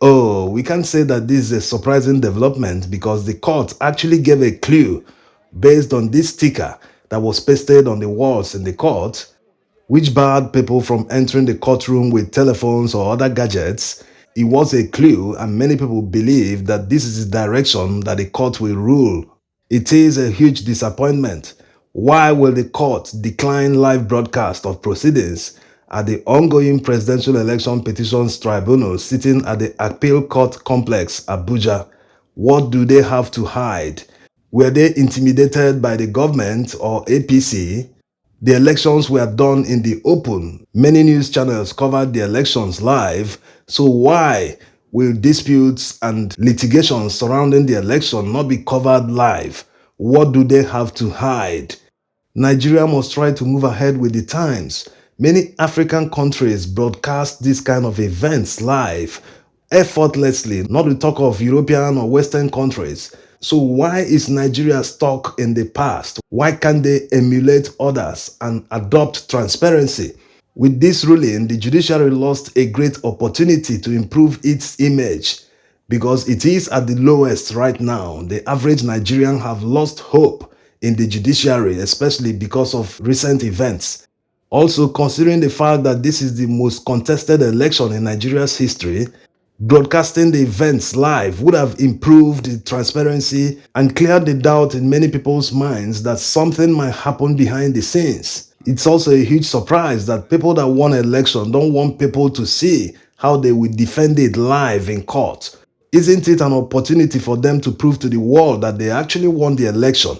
Oh, we can't say that this is a surprising development because the court actually gave a clue based on this sticker that was pasted on the walls in the court, which barred people from entering the courtroom with telephones or other gadgets. It was a clue, and many people believe that this is the direction that the court will rule. It is a huge disappointment. Why will the court decline live broadcast of proceedings at the ongoing Presidential Election Petitions Tribunal sitting at the Appeal Court Complex, Abuja? What do they have to hide? Were they intimidated by the government or APC? The elections were done in the open. Many news channels covered the elections live. So why will disputes and litigations surrounding the election not be covered live? What do they have to hide? Nigeria must try to move ahead with the times. Many African countries broadcast this kind of events live, effortlessly, not to talk of European or Western countries. So why is Nigeria stuck in the past? Why can't they emulate others and adopt transparency? With this ruling, the judiciary lost a great opportunity to improve its image because it is at the lowest right now. The average Nigerian have lost hope in the judiciary, especially because of recent events. Also, considering the fact that this is the most contested election in Nigeria's history, broadcasting the events live would have improved the transparency and cleared the doubt in many people's minds that something might happen behind the scenes. It's also a huge surprise that people that won an election don't want people to see how they will defend it live in court. Isn't it an opportunity for them to prove to the world that they actually won the election?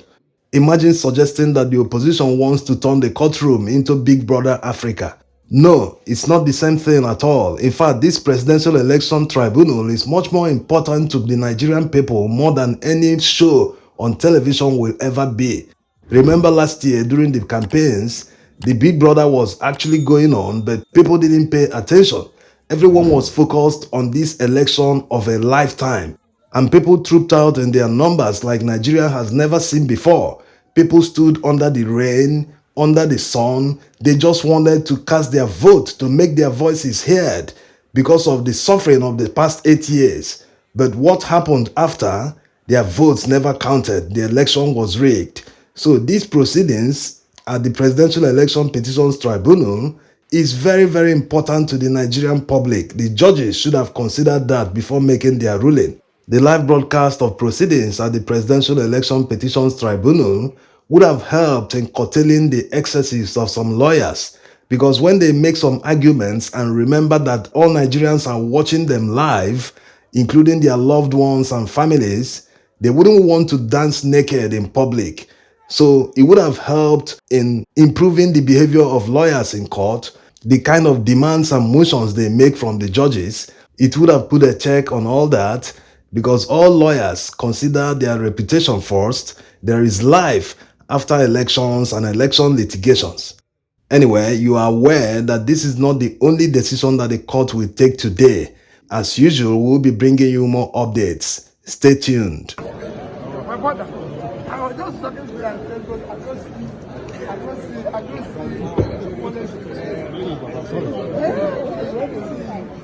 Imagine suggesting that the opposition wants to turn the courtroom into Big Brother Africa. No, it's not the same thing at all. In fact, this presidential election tribunal is much more important to the Nigerian people more than any show on television will ever be. Remember last year during the campaigns, the Big Brother was actually going on, but people didn't pay attention. Everyone was focused on this election of a lifetime. And people trooped out in their numbers like Nigeria has never seen before. People stood under the rain, under the sun. They just wanted to cast their vote to make their voices heard because of the suffering of the past 8 years. But what happened after? Their votes never counted. The election was rigged. So these proceedings at the Presidential Election Petitions Tribunal is very, very important to the Nigerian public. The judges should have considered that before making their ruling. The live broadcast of proceedings at the Presidential Election Petitions Tribunal would have helped in curtailing the excesses of some lawyers, because when they make some arguments and remember that all Nigerians are watching them live, including their loved ones and families, they wouldn't want to dance naked in public. So it would have helped in improving the behavior of lawyers in court, the kind of demands and motions they make from the judges. It would have put a check on all that, because all lawyers consider their reputation first. There is life after elections and election litigations. Anyway, you are aware that this is not the only decision that the court will take today. As usual, we'll be bringing you more updates. Stay tuned. My brother, I was just talking to you and said, but I don't see